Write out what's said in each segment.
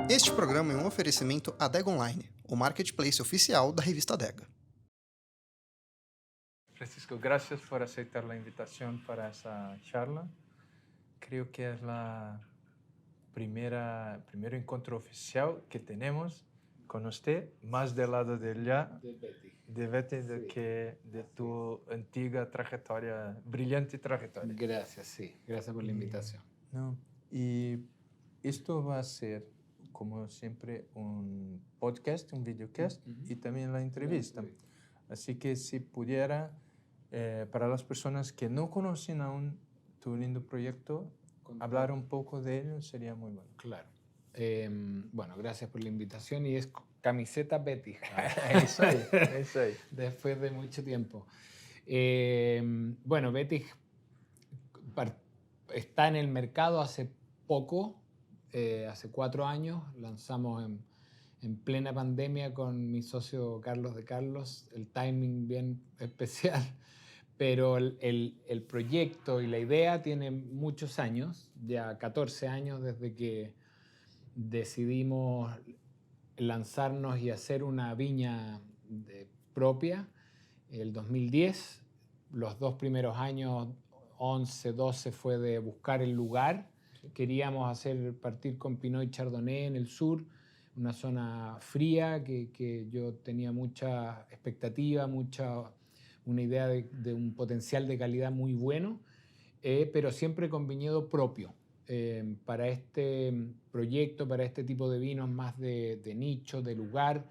Este programa é um oferecimento Adega Online, o marketplace oficial da revista Adega. Francisco, gracias por aceptar la invitación para esa charla. Creo que es la primer encuentro oficial que tenemos con usted, más del lado de ella, de Betty, que de tu antigua trayectoria, brillante trayectoria. Gracias, sí. Gracias por la invitación. No, y esto va a ser, como siempre, un podcast, un videocast y también la entrevista. Así que si pudiera, para las personas que no conocen aún tu lindo proyecto, hablar un poco de ello sería muy bueno. Claro. Bueno, gracias por la invitación y es camiseta Betty. Eso ahí. Después de mucho tiempo. Bueno, Betty está en el mercado hace poco, hace 4 años. Lanzamos en plena pandemia con mi socio Carlos de Carlos, el timing bien especial. Pero el proyecto y la idea tiene muchos años, ya 14 años desde que decidimos lanzarnos y hacer una viña propia. El 2010, los 2 primeros años, 11, 12, fue de buscar el lugar. Queríamos partir con Pinot y Chardonnay en el sur, una zona fría que yo tenía mucha expectativa, una idea de un potencial de calidad muy bueno, pero siempre con viñedo propio. Para este proyecto, para este tipo de vinos más de nicho, de lugar,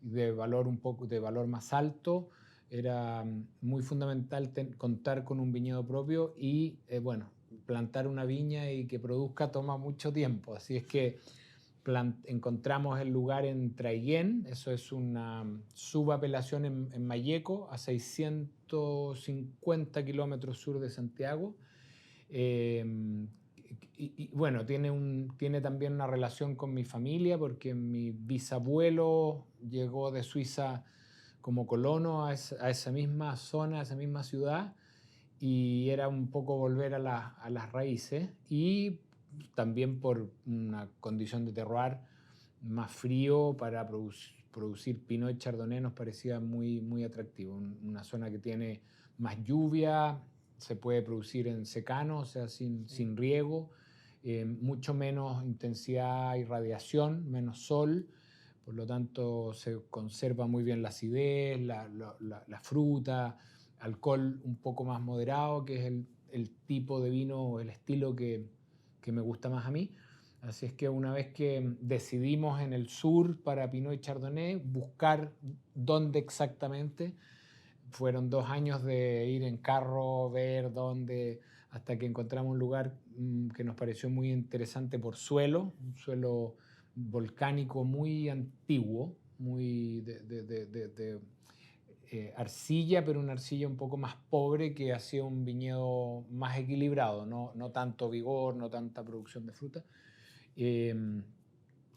de valor más alto, era muy fundamental contar con un viñedo propio y, bueno, plantar una viña y que produzca toma mucho tiempo. Así es que encontramos el lugar en Traiguén, eso es una subapelación en Malleco, a 650 kilómetros sur de Santiago. Y bueno, tiene también una relación con mi familia porque mi bisabuelo llegó de Suiza como colono a esa misma zona, a esa misma ciudad, y era un poco volver a las raíces, y también por una condición de terroir más frío para producir Pinot y Chardonnay nos parecía muy, muy atractivo. Una zona que tiene más lluvia, se puede producir en secano, o sea, sin riego, mucho menos intensidad y radiación, menos sol, por lo tanto se conserva muy bien la acidez, la fruta, alcohol un poco más moderado, que es el tipo de vino o el estilo que me gusta más a mí. Así es que una vez que decidimos en el sur para Pinot y Chardonnay buscar dónde exactamente, fueron 2 años de ir en carro, ver dónde, hasta que encontramos un lugar que nos pareció muy interesante por suelo, un suelo volcánico muy antiguo, muy de arcilla, pero una arcilla un poco más pobre que hacía un viñedo más equilibrado, no tanto vigor, no tanta producción de fruta.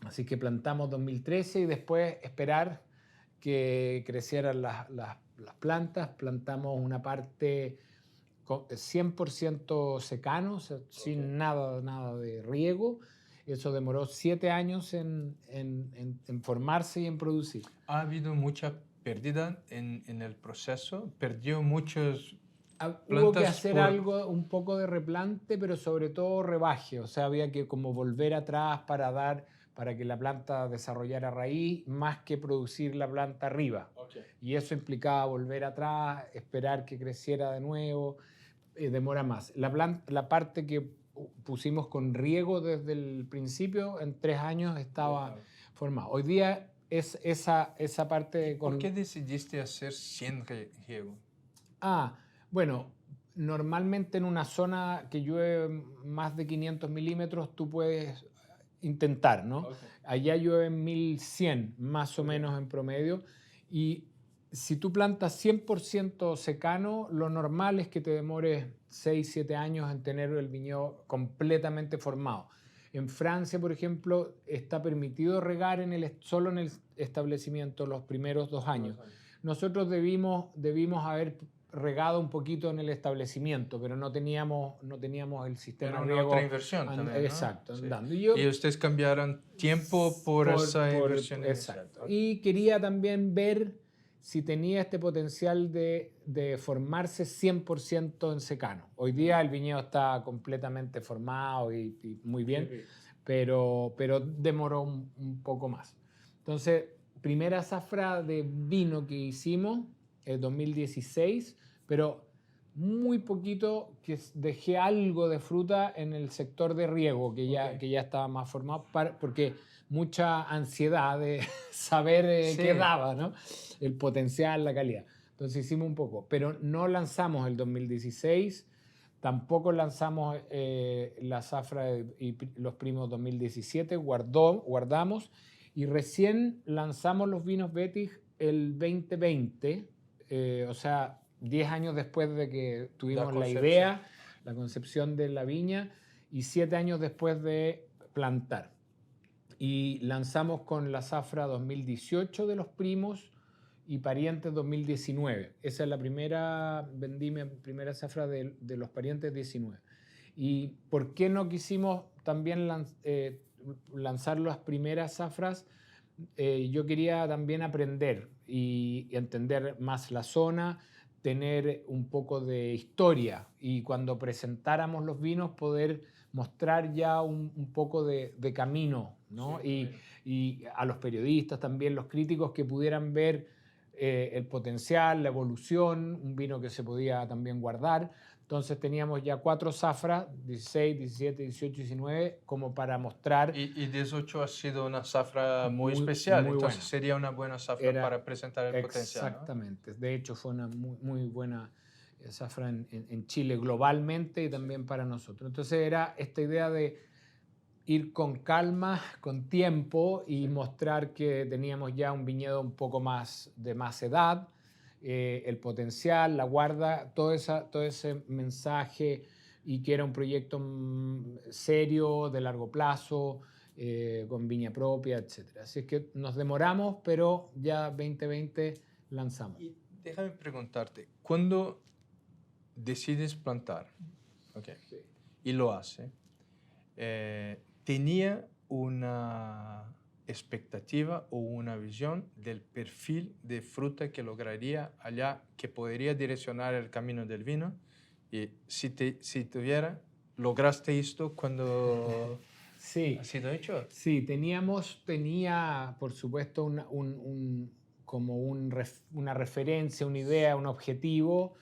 Así que plantamos 2013 y después esperar que crecieran las plantas. Plantamos una parte 100% secano, o sea, sin nada de riego. Eso demoró 7 años en formarse y en producir. ¿Ha habido mucha pérdida en el proceso? ¿Perdió muchos plantas? Hubo que hacer algo, un poco de replante, pero sobre todo rebaje. O sea, había que como volver atrás para que la planta desarrollara raíz, más que producir la planta arriba. Okay. Y eso implicaba volver atrás, esperar que creciera de nuevo, demora más. La parte que pusimos con riego desde el principio, en 3 años estaba formada. Hoy día es esa parte ¿Por qué decidiste hacer sin riego? Bueno, normalmente en una zona que llueve más de 500 milímetros tú puedes intentar, ¿no? Okay. Allá llueve 1100 más o menos en promedio, y si tú plantas 100% secano, lo normal es que te demores 6-7 años en tener el viñedo completamente formado. En Francia, por ejemplo, está permitido regar solo en el establecimiento los primeros 2 años. Nosotros debimos haber regado un poquito en el establecimiento, pero no teníamos el sistema de riego. Otra inversión también, ¿no? Exacto, Sí. andando. Y ustedes cambiaron tiempo por esa inversión inicial. Exacto. Y quería también ver si tenía este potencial de formarse 100% en secano. Hoy día el viñedo está completamente formado y muy bien, pero demoró un poco más. Entonces, primera zafra de vino que hicimos en 2016, pero muy poquito, que dejé algo de fruta en el sector de riego, que ya estaba más formado, porque mucha ansiedad de saber qué daba, ¿no? El potencial, la calidad. Entonces hicimos un poco, pero no lanzamos el 2016, tampoco lanzamos la zafra y los primos 2017, guardamos, y recién lanzamos los vinos Betis el 2020, o sea, 10 años después de que tuvimos la idea, la concepción de la viña, y 7 años después de plantar. Y lanzamos con la zafra 2018 de los primos y parientes 2019. Esa es la vendí mi primera zafra de los parientes 19. ¿Y por qué no quisimos también lanzar las primeras zafras? Yo quería también aprender y entender más la zona, tener un poco de historia y cuando presentáramos los vinos poder mostrar ya un poco de camino, ¿no? Y a los periodistas también, los críticos, que pudieran ver el potencial, la evolución, un vino que se podía también guardar. Entonces teníamos ya 4 zafras, 16, 17, 18, 19, como para mostrar. Y 18 ha sido una zafra muy especial, muy entonces buena. Sería una buena zafra para presentar el potencial, ¿no? Exactamente. De hecho, fue una muy buena zafra en Chile globalmente y también para nosotros. Entonces era esta idea de ir con calma, con tiempo y mostrar que teníamos ya un viñedo un poco más de más edad, el potencial, la guarda, todo ese mensaje, y que era un proyecto serio, de largo plazo, con viña propia, etc. Así es que nos demoramos, pero ya 2020 lanzamos. Y déjame preguntarte, ¿cuándo decides plantar? Okay. Sí. Y lo hace. ¿Tenía una expectativa o una visión del perfil de fruta que lograría allá, que podría direccionar el camino del vino? Y si tuviera, ¿lograste esto cuando sí, ha sido hecho? Sí, tenía por supuesto una referencia, una idea, un objetivo,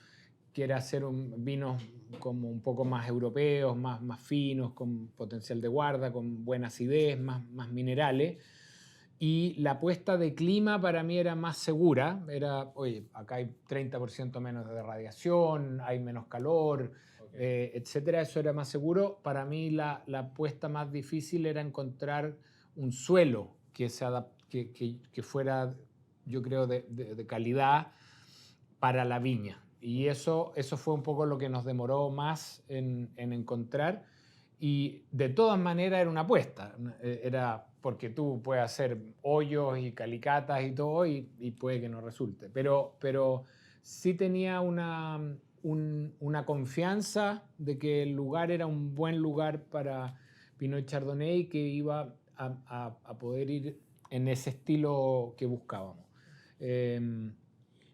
que era hacer vinos como un poco más europeos, más finos, con potencial de guarda, con buena acidez, más minerales. Y la apuesta de clima para mí era más segura. Oye, acá hay 30% menos de radiación, hay menos calor, etcétera. Eso era más seguro. Para mí la apuesta más difícil era encontrar un suelo que fuera, yo creo, de calidad para la viña. Y eso fue un poco lo que nos demoró más en encontrar. Y de todas maneras era una apuesta. Era porque tú puedes hacer hoyos y calicatas y todo y puede que no resulte. Pero sí tenía una confianza de que el lugar era un buen lugar para Pinot Chardonnay, que iba a poder ir en ese estilo que buscábamos.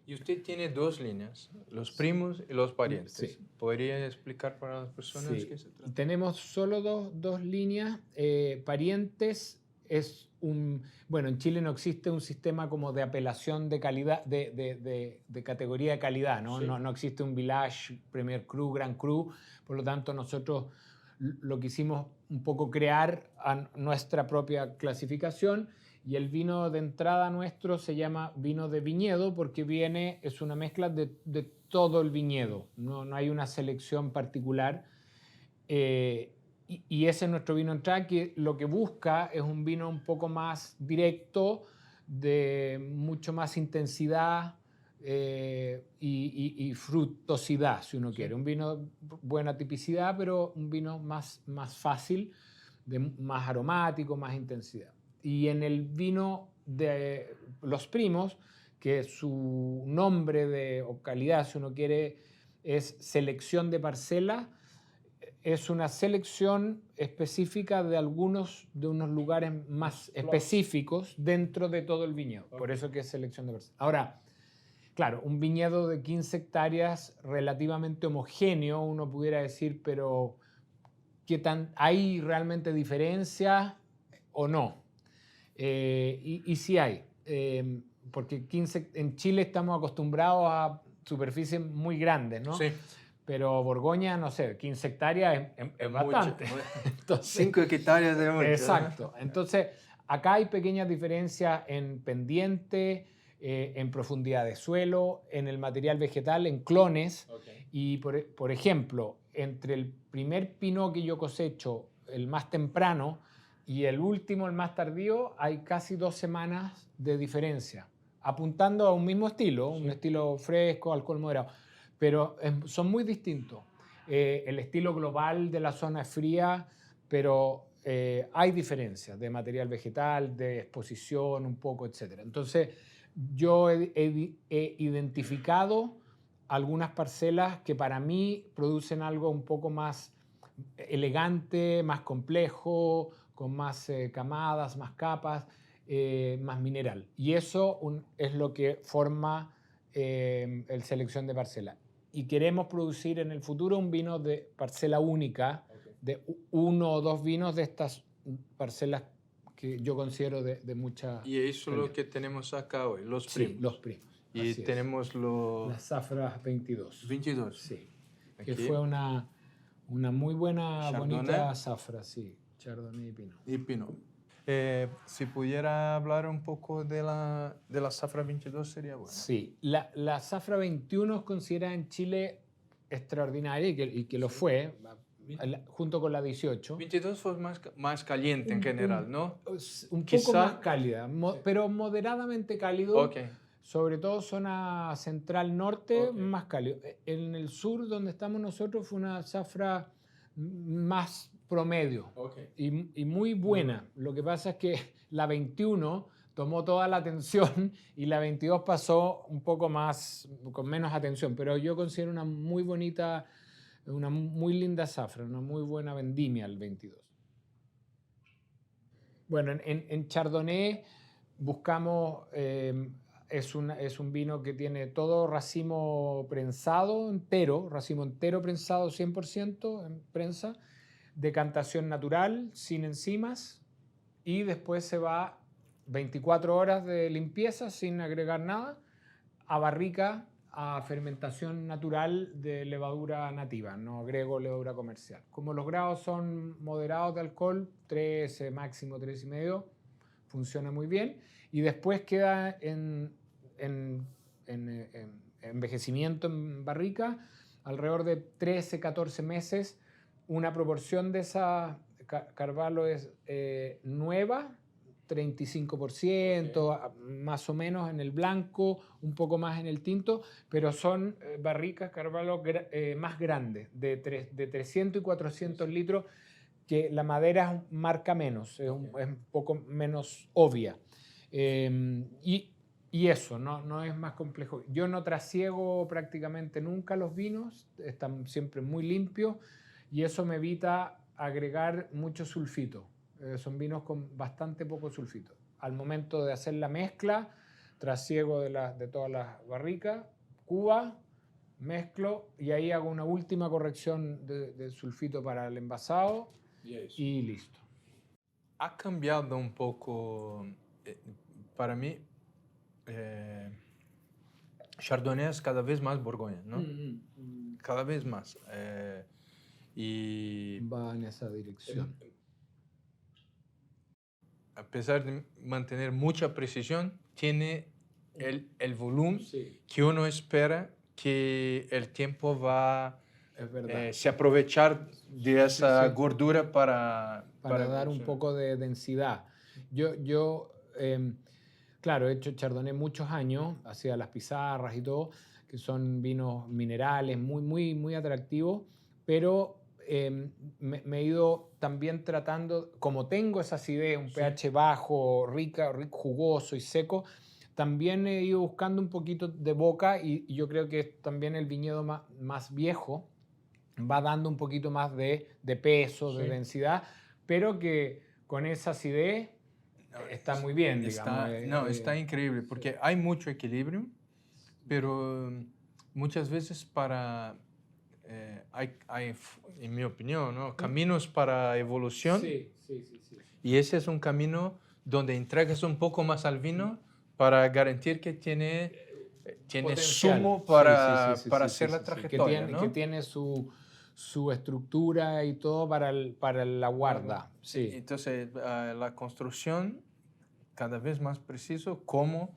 Y usted tiene 2 líneas, los primos y los parientes. Sí. ¿Podría explicar para las personas qué se trata? Tenemos solo dos líneas. Parientes es bueno, en Chile no existe un sistema como de apelación de calidad, de categoría de calidad, ¿no? Sí. No existe un Village, Premier Cru, Grand Cru. Por lo tanto, nosotros lo quisimos un poco crear a nuestra propia clasificación. Y el vino de entrada nuestro se llama vino de viñedo porque es una mezcla de todo el viñedo. No hay una selección particular. Y ese es nuestro vino de entrada, que lo que busca es un vino un poco más directo, de mucho más intensidad y fructosidad, si uno quiere. Un vino buena tipicidad, pero un vino más fácil, más aromático, más intensidad. Y en el vino de los primos que su nombre o calidad, si uno quiere, es selección de parcela. Es una selección específica de unos lugares más específicos dentro de todo el viñedo. Por eso que es selección de parcela. Ahora, claro, un viñedo de 15 hectáreas relativamente homogéneo, uno pudiera decir, pero ¿hay realmente diferencia o no? Y sí hay, porque en Chile estamos acostumbrados a superficies muy grandes, ¿no? Sí. Pero Borgoña, no sé, 15 hectáreas es bastante. Entonces, 5 hectáreas de mucho. Exacto. Entonces, acá hay pequeñas diferencias en pendiente, en profundidad de suelo, en el material vegetal, en clones. Okay. Y, por ejemplo, entre el primer pinot que yo cosecho, el más temprano, y el último, el más tardío, hay casi 2 semanas de diferencia, apuntando a un mismo estilo, sí. Un estilo fresco, alcohol moderado, pero son muy distintos. El estilo global de la zona es fría, pero hay diferencias de material vegetal, de exposición un poco, etc. Entonces, yo he identificado algunas parcelas que para mí producen algo un poco más elegante, más complejo, con más camadas, más capas, más mineral. Y eso es lo que forma el selección de parcela. Y queremos producir en el futuro un vino de parcela única, okay. De 1 o 2 vinos de estas parcelas que yo considero de mucha... Y eso es lo que tenemos acá hoy, los primos. Sí, los primos. Y tenemos las Zafra 22. 22. Sí. Aquí. Que fue una muy buena, Chardonnay. bonita Zafra, sí. Chardonnay y Pinot. Y Pinot. Si pudiera hablar un poco de la Zafra 22 sería bueno. Sí, la Zafra 21 es considerada en Chile extraordinaria y que lo fue, junto con la 18. 22 fue más caliente en general, ¿no? Un poco más cálida, pero moderadamente cálido. Okay. Sobre todo zona central norte, okay. Más cálido. En el sur, donde estamos nosotros, fue una Zafra más promedio, okay. y muy buena. Lo que pasa es que la 21 tomó toda la atención y la 22 pasó un poco más, con menos atención, pero yo considero una muy bonita, una muy linda Zafra, una muy buena vendimia el 22. Bueno, en Chardonnay buscamos, es un vino que tiene todo racimo prensado entero, prensado 100% en prensa, decantación natural, sin enzimas, y después se va 24 horas de limpieza sin agregar nada, a barrica, a fermentación natural de levadura nativa, no agrego levadura comercial. Como los grados son moderados de alcohol, 13, máximo 3,5, funciona muy bien, y después queda en envejecimiento en barrica alrededor de 13, 14 meses. Una proporción de esa Carvalho es nueva, 35%, okay. Más o menos en el blanco, un poco más en el tinto, pero son barricas Carvalho más grandes, de 300 y 400 litros, que la madera marca menos, es un poco menos obvia. Y eso, no es más complejo. Yo no trasiego prácticamente nunca los vinos, están siempre muy limpios, y eso me evita agregar mucho sulfito. Son vinos con bastante poco sulfito. Al momento de hacer la mezcla, trasiego de todas las barricas, cuba, mezclo, y ahí hago una última corrección de sulfito para el envasado, y listo. Ha cambiado un poco, para mí, Chardonnay es cada vez más Borgoña, ¿no? Cada vez más. Y va en esa dirección. A pesar de mantener mucha precisión, tiene el volumen, sí, que uno espera que el tiempo va se aprovechar de esa, sí, gordura para dar un poco de densidad. Yo claro, he hecho Chardonnay muchos años, hacía las pizarras y todo, que son vinos minerales muy atractivos, pero me he ido también tratando, como tengo esa acidez, un pH bajo, jugoso y seco, también he ido buscando un poquito de boca y yo creo que también el viñedo más viejo va dando un poquito más de peso, de densidad, pero que con esa acidez está muy bien, digamos. Está increíble, porque hay mucho equilibrio, pero muchas veces hay, en mi opinión, ¿no? Caminos para evolución, Sí. y ese es un camino donde entregas un poco más al vino para garantizar que tiene Potencial. sumo para Sí, hacer la trayectoria, ¿no? que tiene su estructura y todo para la guarda. Sí. Entonces, la construcción cada vez más preciso, como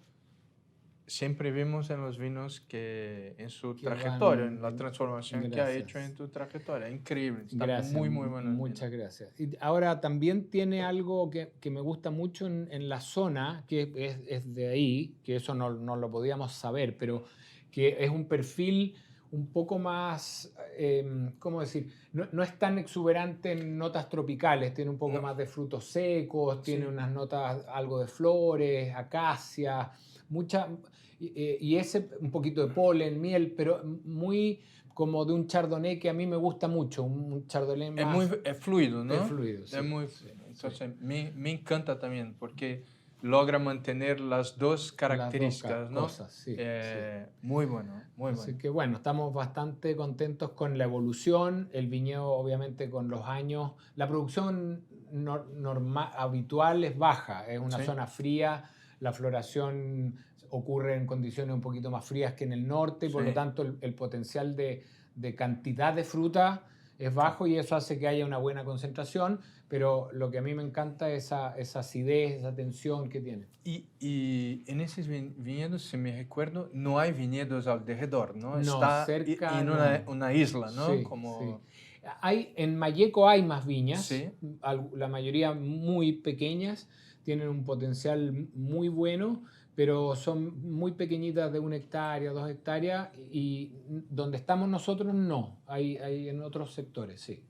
siempre vemos en los vinos que en su trayectoria, en la transformación que ha hecho en tu trayectoria. Increíble, está Gracias, muy bueno. muchas gracias. Y ahora también tiene algo que me gusta mucho en la zona, que es de ahí, que eso no lo podíamos saber, pero que es un perfil un poco más, ¿cómo decir? No es tan exuberante en notas tropicales, tiene un poco más de frutos secos, tiene unas notas, algo de flores, acacia, y ese un poquito de polen, miel, pero muy como de un chardonnay que a mí me gusta mucho, un chardonnay más... Es fluido, ¿no? Es fluido, sí. Es muy fluido. Entonces, me encanta también porque logra mantener las dos características, ¿no? Cosas, sí. Muy bueno, muy Así bueno. que bueno, estamos bastante contentos con la evolución, el viñedo obviamente con los años, la producción habitual es baja, es una zona fría, la floración ocurre en condiciones un poquito más frías que en el norte, y por lo tanto el potencial de cantidad de fruta es bajo y eso hace que haya una buena concentración, pero lo que a mí me encanta es esa acidez, esa tensión que tiene. Y en esos viñedos, si me recuerdo, no hay viñedos alrededor, ¿no? No, está cerca en una isla, ¿no? Sí, sí. En Malleco hay más viñas, la mayoría muy pequeñas, tienen un potencial muy bueno, pero son muy pequeñitas de 1 hectárea, 2 hectáreas, y donde estamos nosotros no, hay en otros sectores, sí.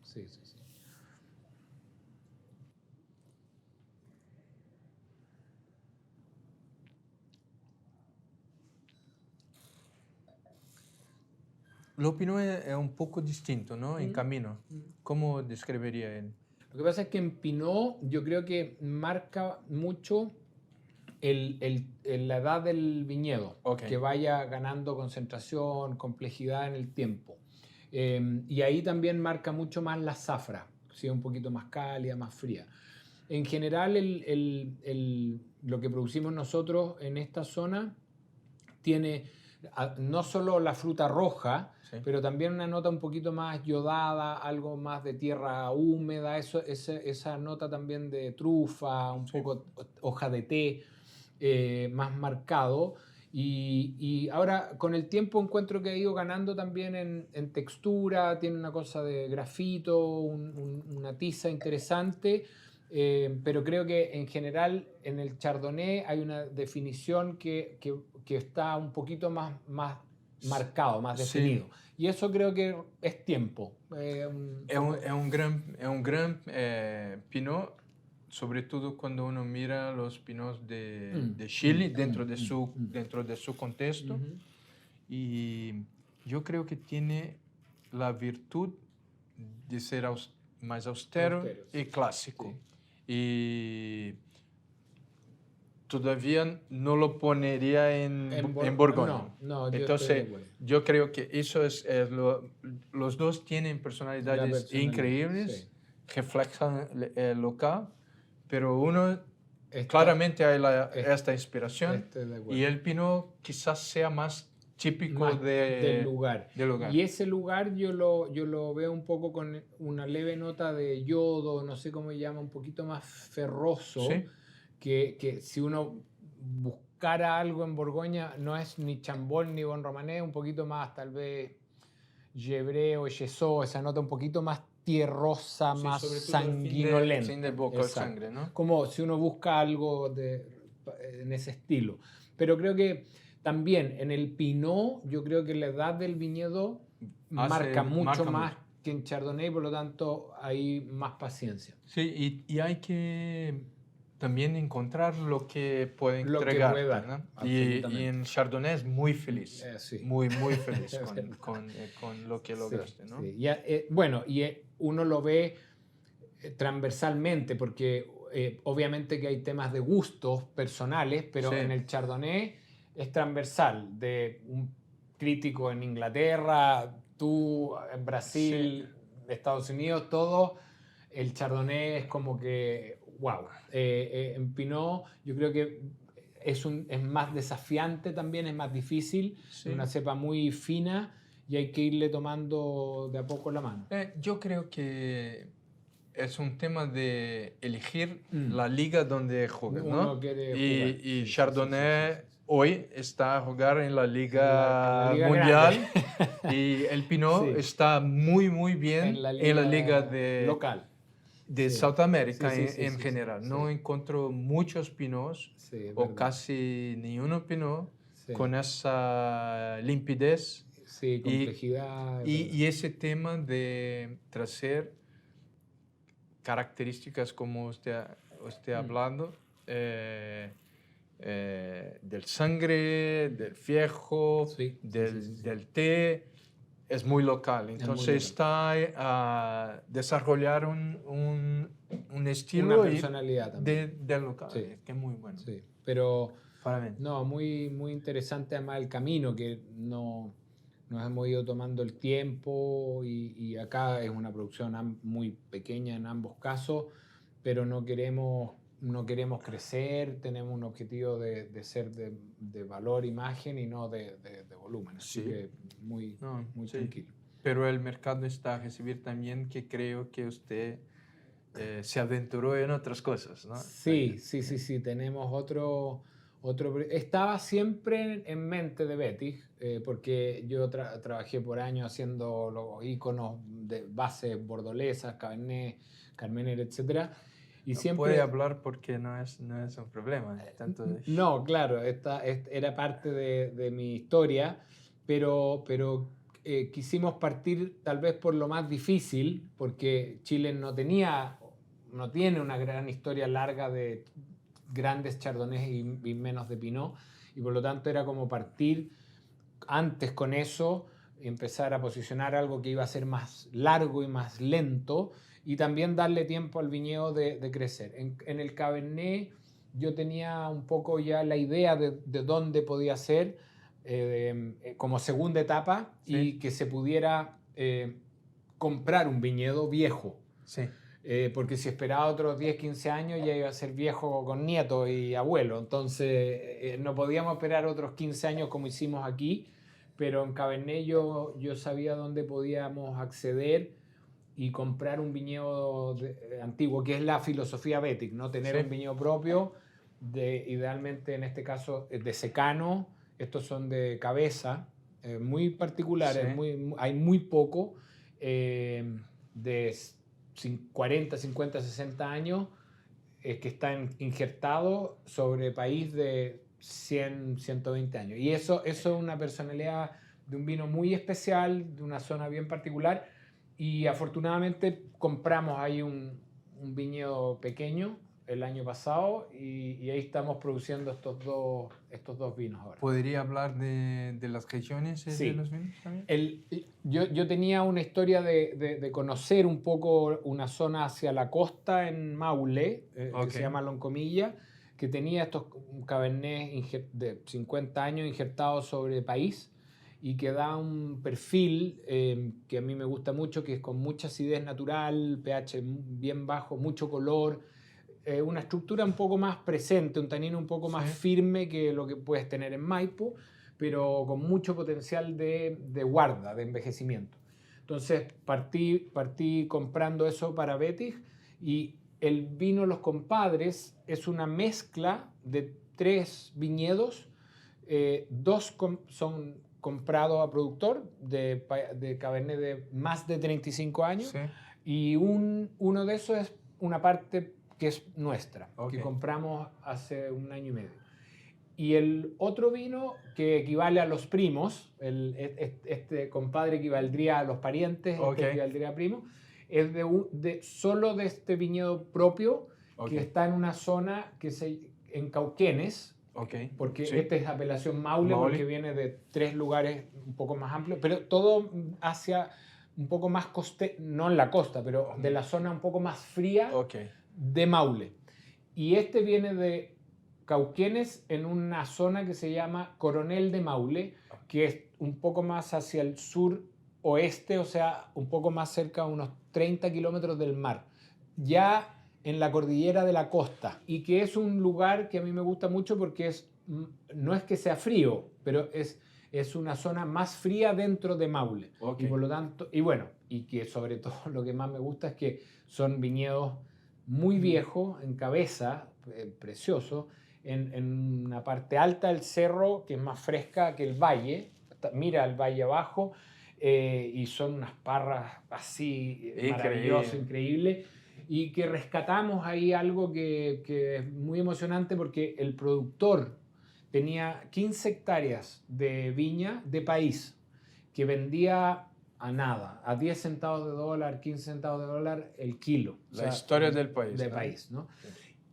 Lo Pinot es un poco distinto, ¿no? En camino. ¿Cómo describiría él? Lo que pasa es que en Pinot yo creo que marca mucho la edad del viñedo, que vaya ganando concentración, complejidad en el tiempo. Y ahí también marca mucho más la zafra, si es un poquito más cálida, más fría. En general, lo que producimos nosotros en esta zona tiene no solo la fruta roja, pero también una nota un poquito más yodada, algo más de tierra húmeda, esa nota también de trufa, un poco hoja de té, más marcado. Y ahora con el tiempo encuentro que ha ido ganando también en textura, tiene una cosa de grafito, una tiza interesante, pero creo que en general en el Chardonnay hay una definición que está un poquito más marcado, más definido. Y eso creo que es tiempo. Es un gran Pinot, sobre todo cuando uno mira los Pinots de Chile dentro de su contexto. Y yo creo que tiene la virtud de ser más austero y clásico. Y todavía no lo pondría en Borgoña. No, entonces, yo creo que eso los dos tienen personalidades increíbles, reflejan el local, pero uno claramente hay esta inspiración y el Pinot quizás sea más típico del lugar. lugar. Y ese lugar yo lo veo un poco con una leve nota de yodo, no sé cómo se llama, un poquito más ferroso, que si uno buscara algo en Borgoña, no es ni Chambol ni Bon Romanée, un poquito más tal vez Gevrey o Yesó, esa nota un poquito más tierrosa, más sanguinolenta. Fin de boca, sangre, ¿no? Como si uno busca algo en ese estilo. Pero creo que también en el Pinot, yo creo que la edad del viñedo marca mucho más que en Chardonnay, por lo tanto hay más paciencia. Sí, y hay que también encontrar lo que puede Lo que entregar. puede dar, ¿no? Y en Chardonnay es muy feliz, sí. muy feliz con lo que lograste. ¿no? Sí. Ya, bueno, uno lo ve transversalmente porque obviamente que hay temas de gustos personales, pero Sí. en el Chardonnay es transversal, de un crítico en Inglaterra, tú en Brasil, Estados Unidos, todo, el Chardonnay es como que, wow. En Pinot yo creo que es más desafiante también, es más difícil, Sí. es una cepa muy fina y hay que irle tomando de a poco la mano. Yo creo que es un tema de elegir la liga donde juegas, ¿no? Uno quiere jugar. Y Sí, Chardonnay sí. hoy está a jugar en la liga, En la liga mundial grande. y el Pinot Sí. está muy bien En la liga local. de Sí. South America Sí, en general. sí. No encuentro muchos Pinots Sí, o verdad. casi ni uno Pinot Sí. con esa limpidez. Sí, complejidad. Y ese tema de traer características como usted hablando, del sangre, del viejo, Sí, del té, es muy local. Entonces está a desarrollar un estilo una personalidad también. del local, Sí. que es muy bueno. Sí, pero Para mí. no, muy interesante además el camino, que nos hemos ido tomando el tiempo y acá es una producción muy pequeña en ambos casos, pero no queremos crecer, tenemos un objetivo de ser de valor, imagen y no de volumen, así Sí. que muy Sí. tranquilo. Pero el mercado está a recibir también que creo que usted se aventuró en otras cosas, ¿no? Sí, tenemos otro. Estaba siempre en mente de Betis, porque yo trabajé por años haciendo los iconos de bases bordolesas, Cabernet, Carmener, etc. Y No siempre... puede hablar porque no es un problema. Tanto No, claro, era parte de mi historia, pero quisimos partir tal vez por lo más difícil, porque Chile no tiene una gran historia larga de grandes chardonnays y menos de Pinot, y por lo tanto era como partir antes con eso, empezar a posicionar algo que iba a ser más largo y más lento, y también darle tiempo al viñedo de crecer. En el Cabernet yo tenía un poco ya la idea de dónde podía ser como segunda etapa, Sí. y que se pudiera comprar un viñedo viejo. Sí. Porque si esperaba otros 10, 15 años ya iba a ser viejo con nieto y abuelo. Entonces no podíamos esperar otros 15 años como hicimos aquí, pero en Cabernet yo sabía dónde podíamos acceder y comprar un viñedo antiguo, que es la filosofía Betic, ¿no? Tener Sí. un viñedo propio, idealmente en este caso de secano. Estos son de cabeza, muy particulares, Sí. hay muy poco, de 40, 50, 60 años, que están injertados sobre país de 100, 120 años. Y eso es una personalidad de un vino muy especial, de una zona bien particular. Y afortunadamente compramos ahí un viñedo pequeño el año pasado y ahí estamos produciendo estos dos vinos ahora. ¿Podría hablar de las regiones Sí. de los vinos también? Yo tenía una historia de conocer un poco una zona hacia la costa en Maule, que se llama Loncomilla, que tenía estos Cabernet de 50 años injertados sobre país y que da un perfil que a mí me gusta mucho, que es con mucha acidez natural, pH bien bajo, mucho color, una estructura un poco más presente, un tanino un poco más firme que lo que puedes tener en Maipo, pero con mucho potencial de guarda, de envejecimiento. Entonces partí comprando eso para Betis, y el vino Los Compadres es una mezcla de 3 viñedos, 2 son comprados a productor de Cabernet de más de 35 años, Sí. y uno de esos es una parte que es nuestra, que compramos hace 1 año y medio. Y el otro vino que equivale a los primos, este compadre equivaldría a los parientes, este equivaldría a primo, es solo de este viñedo propio, Ok. que está en una zona en Cauquenes, Ok. porque Sí. esta es apelación Maule, Maule. porque viene de 3 lugares un poco más amplios, pero todo hacia un poco más no en la costa, pero de la zona un poco más fría Ok. de Maule. Y este viene de Cauquenes en una zona que se llama Coronel de Maule, que es un poco más hacia el sur oeste, o sea, un poco más cerca, unos 30 kilómetros del mar, ya en la cordillera de la costa, y que es un lugar que a mí me gusta mucho porque no es que sea frío, pero es una zona más fría dentro de Maule. Ok. Y por lo tanto, y bueno, y que sobre todo lo que más me gusta es que son viñedos muy viejos, en cabeza, preciosos, en una parte alta del cerro, que es más fresca que el valle, mira el valle abajo, y son unas parras así maravillosas, increíbles, y que rescatamos ahí algo que es muy emocionante porque el productor tenía 15 hectáreas de viña de país que vendía a nada, a 10 centavos de dólar, 15 centavos de dólar el kilo. La historia del país. De país, ¿no?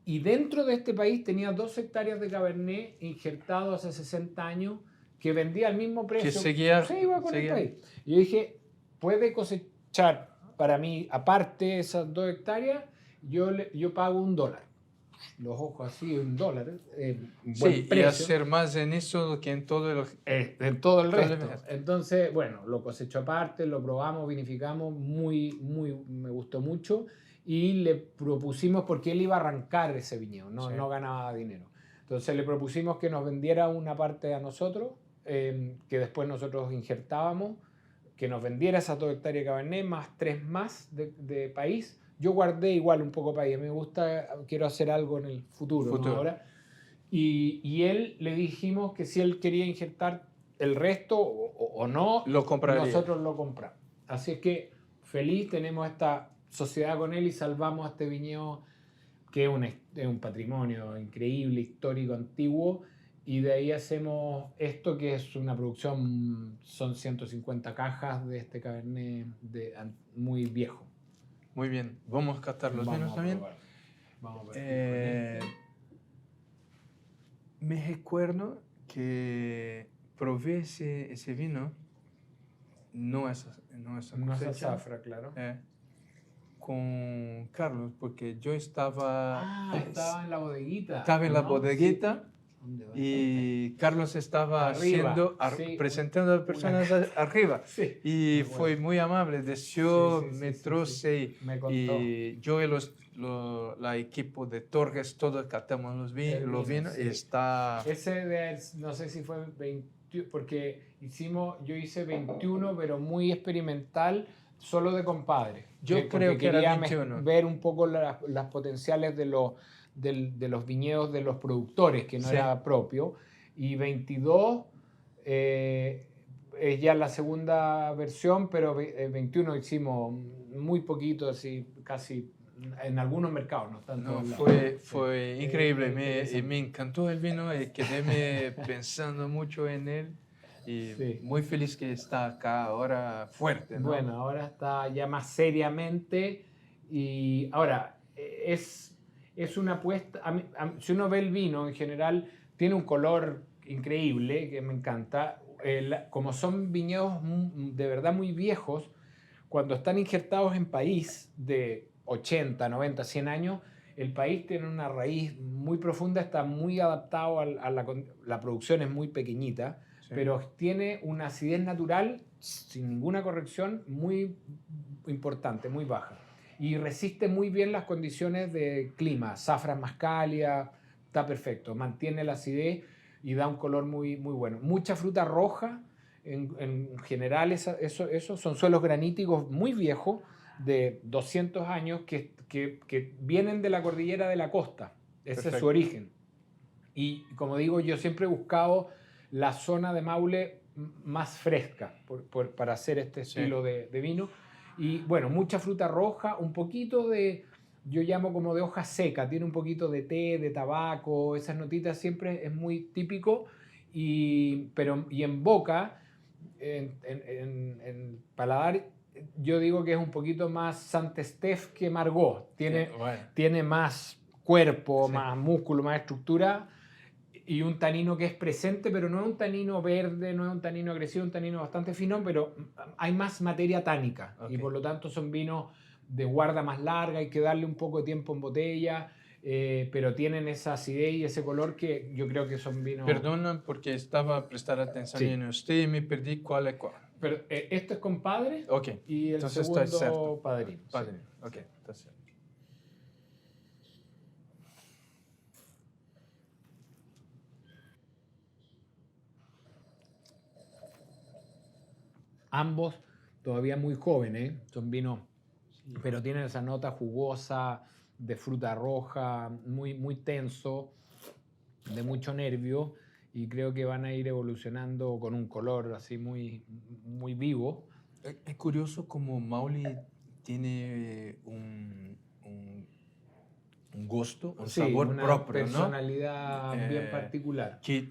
Y dentro de este país tenía 2 hectáreas de Cabernet injertado hace 60 años que vendía al mismo precio. Que seguía, se iba con el país. Y yo dije, puede cosechar para mí, aparte esas 2 hectáreas, yo pago $1. Los ojos así, $1. Sí, y hacer más en eso que en todo el, en todo el resto. Entonces, bueno, lo cosecho aparte, lo probamos, vinificamos, me gustó mucho. Y le propusimos, porque él iba a arrancar ese viñedo, no ganaba dinero. Entonces le propusimos que nos vendiera una parte a nosotros, que después nosotros injertábamos, que nos vendiera esas 2 hectáreas de Cabernet, más 3 más de país. Yo guardé igual un poco país, me gusta, quiero hacer algo en el futuro. ¿No? Ahora. Y él le dijimos que si él quería injertar el resto o no, nosotros lo compramos. Así es que feliz, tenemos esta sociedad con él y salvamos a este viñedo que es un patrimonio increíble, histórico, antiguo, y de ahí hacemos esto que es una producción, son 150 cajas de este Cabernet muy viejo. Muy bien, vamos a catar los vinos también. Vamos a ver. Me recuerdo que probé ese vino, no esa zafra, claro. Con Carlos, porque yo estaba... estaba en la bodeguita. Estaba en la bodeguita. Sí. Y Carlos estaba presentando a personas arriba. Sí. Y fue muy amable, me troce. Me contó. Y yo y la equipo de Torres, todos catamos los vinos. Sí. Y está... Ese no sé si fue 21, porque yo hice 21, pero muy experimental, solo de compadre. Yo creo que era 21. Ver un poco las potenciales de los viñedos de los productores, que no era propio. Y 22 es ya la segunda versión, pero 21 hicimos muy poquito, así casi en algunos mercados. No, fue increíble, me encantó el vino y quedé pensando mucho en él. Y muy feliz que está acá ahora fuerte, ¿no? Bueno, ahora está ya más seriamente. Y ahora, es una apuesta. Si uno ve el vino en general, tiene un color increíble que me encanta. Como son viñedos de verdad muy viejos, cuando están injertados en país de 80, 90, 100 años, el país tiene una raíz muy profunda, está muy adaptado la producción es muy pequeñita. Sí. Pero tiene una acidez natural, sin ninguna corrección, muy importante, muy baja. Y resiste muy bien las condiciones de clima. Zafra más cálida, está perfecto. Mantiene la acidez y da un color muy, muy bueno. Mucha fruta roja, en general eso son suelos graníticos muy viejos, de 200 años, que vienen de la cordillera de la costa. Ese perfecto. Es su origen. Y como digo, yo siempre he buscado la zona de Maule más fresca para hacer este estilo de vino. Y bueno, mucha fruta roja, un poquito yo llamo como de hoja seca, tiene un poquito de té, de tabaco, esas notitas siempre es muy típico. Y en boca, en paladar, yo digo que es un poquito más Saint-Estèphe que Margaux. Tiene más cuerpo, Sí. más músculo, más estructura, y un tanino que es presente, pero no es un tanino verde, no es un tanino agresivo, un tanino bastante fino, pero hay más materia tánica, y Ok. por lo tanto son vinos de guarda más larga, hay que darle un poco de tiempo en botella, pero tienen esa acidez y ese color que yo creo que son vinos... Perdona porque estaba a prestar atención Sí. en usted y me perdí cuál es cuál. Pero, esto es compadre Ok, y el entonces está segundo certo. padrino. sí. Padrino, ok, está certo. Ambos todavía muy jóvenes, son vinos, pero tienen esa nota jugosa de fruta roja, muy, muy tenso, de mucho nervio, y creo que van a ir evolucionando con un color así muy, muy vivo. Es curioso como Mauli tiene un gusto, un Sí, sabor una propio, ¿no? personalidad bien particular. Que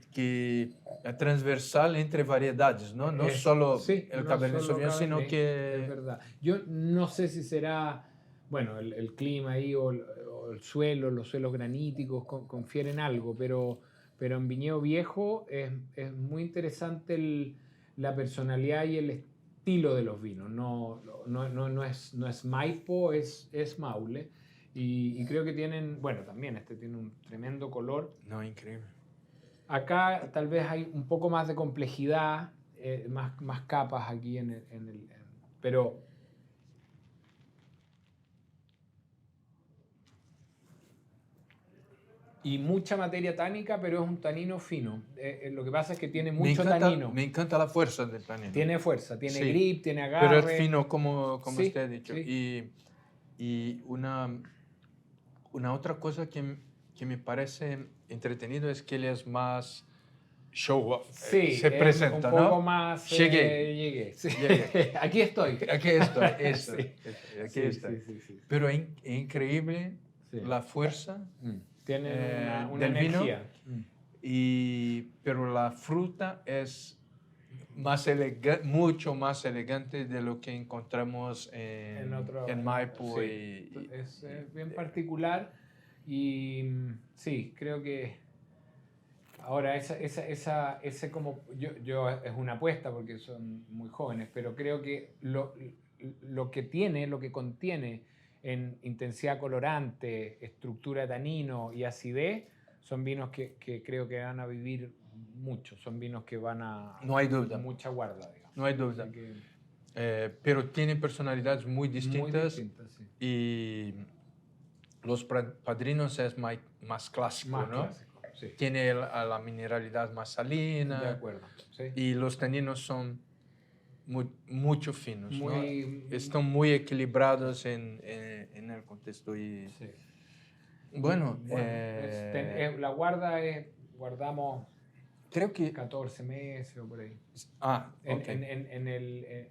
es transversal entre variedades, ¿no? No solo sí, el no Cabernet solo Sauvignon, sino Cabernet, que... es verdad. Yo no sé si será, bueno, el clima ahí o el suelo, los suelos graníticos confieren algo, pero en Viñedo Viejo es muy interesante la personalidad y el estilo de los vinos. No es Maipo, es Maule. Y creo que tienen, bueno, también este tiene un tremendo color. No, increíble. Acá tal vez hay un poco más de complejidad, más capas aquí pero y mucha materia tánica, pero es un tanino fino. Lo que pasa es que tiene mucho tanino. Me encanta la fuerza del tanino. Tiene fuerza, tiene Sí, grip, tiene pero agarre. es fino como Sí, usted ha dicho. sí. Y una otra cosa que me parece entretenido es que él es más show, Sí, se presenta, un poco ¿no? más. Llegué. Sí. Llegué. Aquí estoy. Aquí estoy, eso, Sí. aquí Sí, estoy. sí. Pero es increíble Sí. la fuerza Tienen una del vino, energía. pero la fruta es mucho más elegante de lo que encontramos en Maipo. Sí, es bien particular y sí, creo que ahora ese como yo es una apuesta porque son muy jóvenes, pero creo que lo que contiene en intensidad colorante, estructura de tanino y acidez son vinos que creo que van a vivir mucho, son vinos que van a No hay duda. mucha guarda, digamos. No hay duda. Así que, Pero tiene personalidades muy muy distintas distintas, sí. y los padrinos es más clásico, Más ¿no? clásico, sí. Tiene la mineralidad más salina. De acuerdo, sí. Y los taninos son mucho finos, ¿no? Muy... Están muy equilibrados en el contexto. Y, Sí. bueno, la guardamos creo que... 14 meses o por ahí. ok.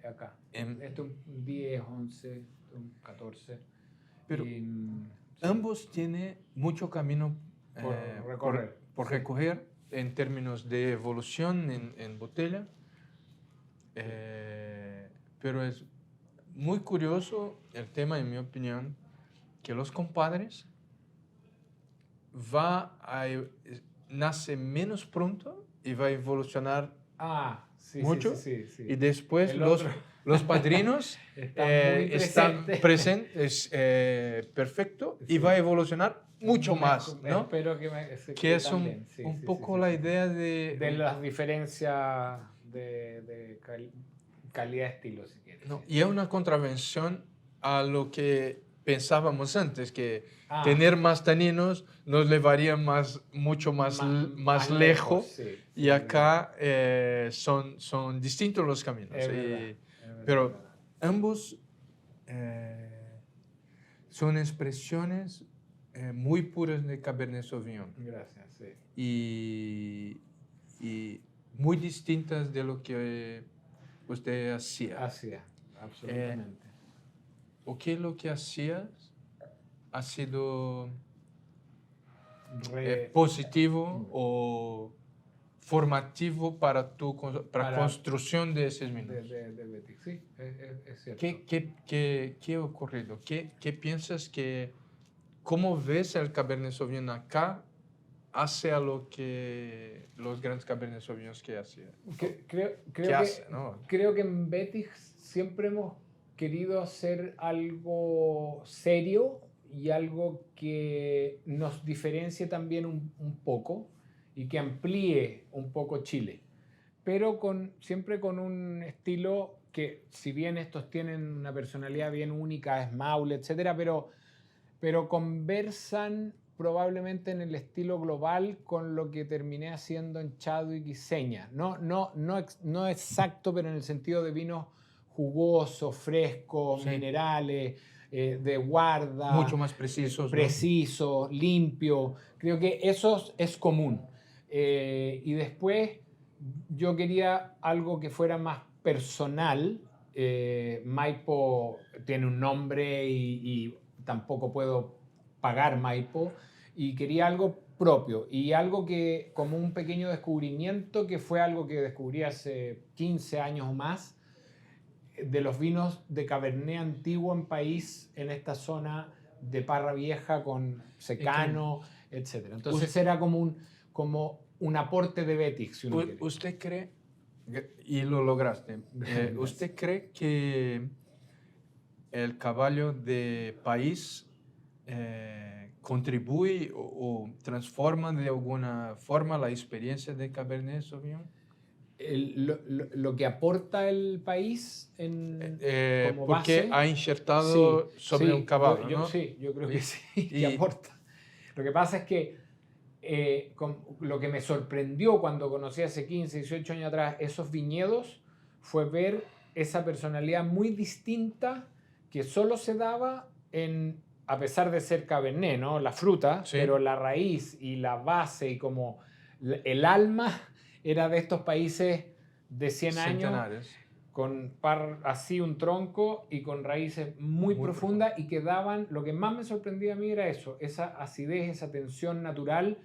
Acá. En- Esto un 10, 11, un 14. Pero Y, ambos tienen mucho camino Por recorrer. por Sí. recoger en términos de evolución en botella. Pero es muy curioso el tema, en mi opinión, que los compadres nace menos pronto y va a evolucionar sí, mucho. sí. Y después El otro. los padrinos Están muy presentes, perfecto, y Sí. va a evolucionar mucho más, ¿no? Espero que Que es también. un poco la idea de... De las diferencias de calidad-estilo, si quieres. No, y es una contravención a lo que pensábamos antes, que Ah. tener más taninos nos llevaría mucho más lejos, sí, y acá son distintos los caminos. es verdad. Pero ambos son expresiones muy puras de Cabernet Sauvignon Gracias, sí. y muy distintas de lo que usted hacía. Así es, absolutamente. ¿O qué es lo que hacías ha sido positivo o formativo para Para- construcción de esos vinos? de Betis, sí, es cierto. ¿Qué ha ocurrido? ¿Qué piensas que ¿cómo ves el Cabernet Sauvignon acá hacia lo que los grandes Cabernet Sauvignons que hacían? Creo que en Betis siempre hemos querido hacer algo serio y algo que nos diferencie también un poco y que amplíe un poco Chile, pero siempre con un estilo que, si bien estos tienen una personalidad bien única, es Maule, etcétera, pero conversan probablemente en el estilo global con lo que terminé haciendo en Chadwick y Seña. No exacto, pero en el sentido de vinos jugosos, frescos, Sí. minerales, de guarda. Mucho más precisos. Preciso, limpio. Creo que eso es común. Y después yo quería algo que fuera más personal. Maipo tiene un nombre y tampoco puedo pagar Maipo, y quería algo propio y algo que, como un pequeño descubrimiento, que fue algo que descubrí hace 15 años o más, de los vinos de Cabernet antiguo en país, en esta zona de Parra Vieja con secano, etc. Entonces era como un aporte de Betis, si uno quiere. ¿Usted cree, y lo lograste, usted cree que el caballo de país contribuye o transforma de alguna forma la experiencia de Cabernet Sauvignon? Lo que aporta el país como porque base, ha insertado sobre un caballo, ¿no? Sí, yo creo que sí, que aporta. Lo que pasa es que lo que me sorprendió cuando conocí hace 15, 18 años atrás esos viñedos fue ver esa personalidad muy distinta que solo se daba a pesar de ser Cabernet, ¿no? La fruta, sí, pero la raíz y la base y como el alma era de estos países de 100 años, con así un tronco y con raíces muy profundas, y que daban, lo que más me sorprendía a mí era eso, esa acidez, esa tensión natural,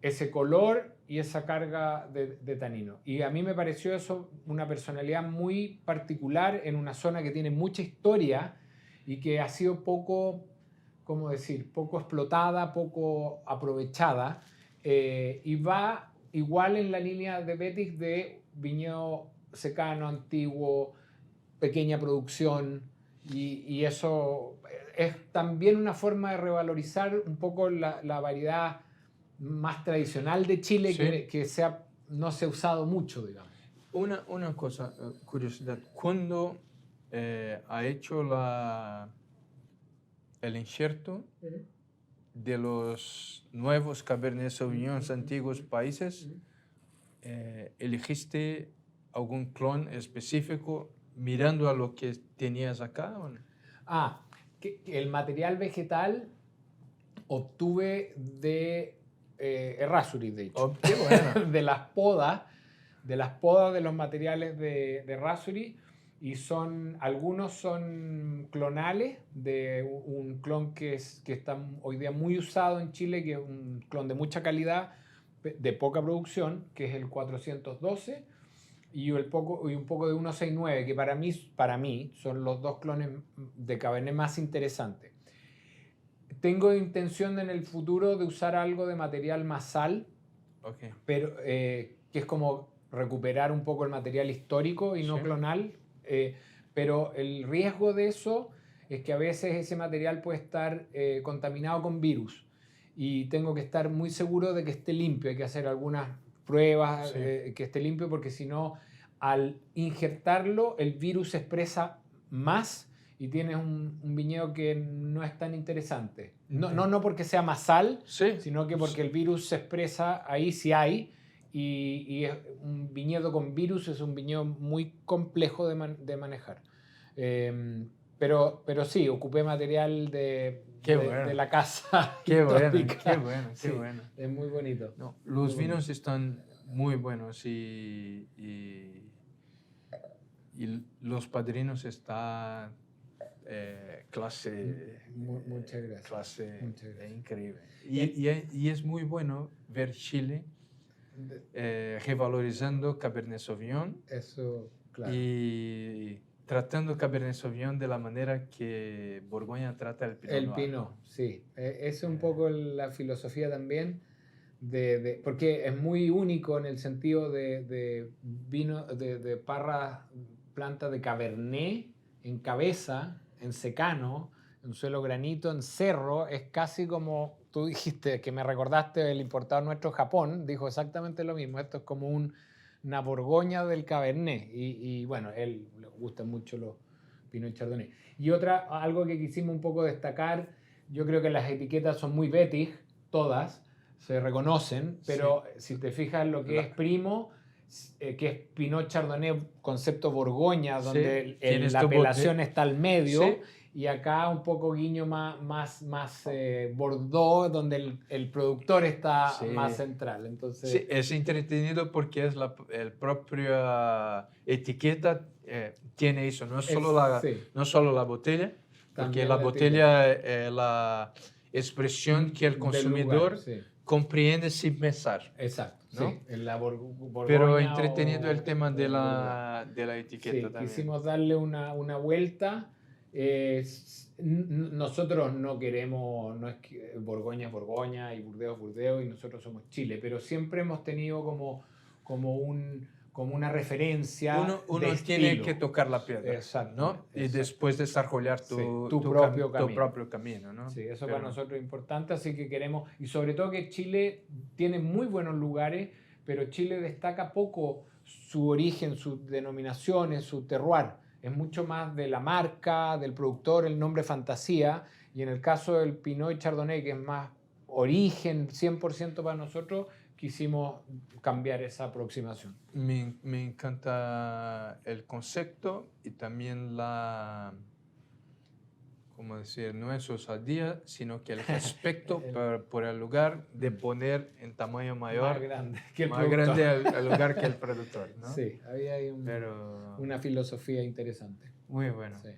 ese color y esa carga de tanino. Y a mí me pareció eso una personalidad muy particular en una zona que tiene mucha historia y que ha sido poco, ¿cómo decir?, poco explotada, poco aprovechada, y va igual en la línea de Betis de viñedo secano, antiguo, pequeña producción, y eso es también una forma de revalorizar un poco la variedad más tradicional de Chile, sí, que no se ha usado mucho, digamos. Una cosa, curiosidad, ¿cuándo ha hecho el injerto de los nuevos Cabernet Sauvignons antiguos países, elegiste algún clon específico mirando a lo que tenías acá? ¿O no? Que el material vegetal obtuve de Errázuriz, de hecho. Oh, qué bueno. de las podas de los materiales de Errázuriz, y algunos son clonales de un clon que está hoy día muy usado en Chile, que es un clon de mucha calidad, de poca producción, que es el 412, y un poco de 169, que para mí son los dos clones de Cabernet más interesantes. Tengo intención en el futuro de usar algo de material masal, pero que es como recuperar un poco el material histórico y no clonal, pero el riesgo de eso es que a veces ese material puede estar contaminado con virus, y tengo que estar muy seguro de que esté limpio. Hay que hacer algunas pruebas que esté limpio, porque si no, al injertarlo, el virus se expresa más y tienes un viñedo que no es tan interesante. No porque sea masal, sino que porque el virus se expresa ahí, si hay, y un viñedo con virus es un viñedo muy complejo de manejar. Pero sí, ocupé material de la casa. Qué bueno. Es muy bonito. No, los vinos están muy buenos y los padrinos están clase. Muchas gracias. Clase Muchas gracias. increíble. Y es muy bueno ver Chile revalorizando Cabernet Sauvignon. Eso, claro. Y tratando Cabernet Sauvignon de la manera que Borgoña trata el Pinot El Noir. Pinot, sí. Es un poco la filosofía también, porque es muy único en el sentido de vino, de parra, planta de Cabernet en cabeza, en secano, en suelo granito, en cerro. Es casi como tú dijiste, que me recordaste el importador nuestro Japón, dijo exactamente lo mismo. Esto es como una Borgoña del Cabernet. Y bueno, a él le gustan mucho los Pinot Chardonnay. Y algo que quisimos un poco destacar, yo creo que las etiquetas son muy Betig, todas, se reconocen, pero si te fijas lo que es primo, que es Pinot Chardonnay concepto Borgoña, donde la apelación está al medio, y acá un poco guiño más Bordeaux, donde el productor está más central. Entonces, sí, es entretenido porque es el propia etiqueta tiene eso, no solo la botella, porque la botella es la expresión que el consumidor comprende sin pensar. Exacto, ¿no? sí, en la Borgoña. Pero entretenido el tema de la etiqueta también. Quisimos darle una vuelta. Nosotros no queremos, no es que Borgoña es Borgoña y Burdeos es Burdeos y nosotros somos Chile, pero siempre hemos tenido como una referencia. Uno tiene que tocar la piedra, ¿no? Y después desarrollar tu propio camino, ¿no? Sí, eso para nosotros es importante, así que queremos, y sobre todo que Chile tiene muy buenos lugares, pero Chile destaca poco su origen, sus denominaciones, su terroir. Es mucho más de la marca, del productor, el nombre fantasía, y en el caso del Pinot y Chardonnay, que es más origen 100% para nosotros, quisimos cambiar esa aproximación. Me encanta el concepto y también ¿cómo decir? No es osadía, sino que el respeto por el lugar de poner en tamaño mayor, más grande que el más grande el lugar que el productor, ¿no? Sí, había ahí una filosofía interesante. Muy bueno. Sí.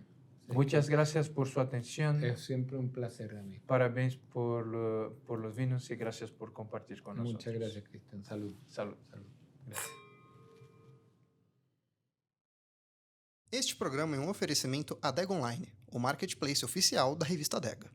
Muchas gracias por su atención. Es siempre un placer a mí. Parabéns por los vinos y gracias por compartir con nosotros. Muchas gracias, Cristian. Salud. Salud. Gracias. Este programa é um oferecimento Adega Online, o marketplace oficial da revista Adega.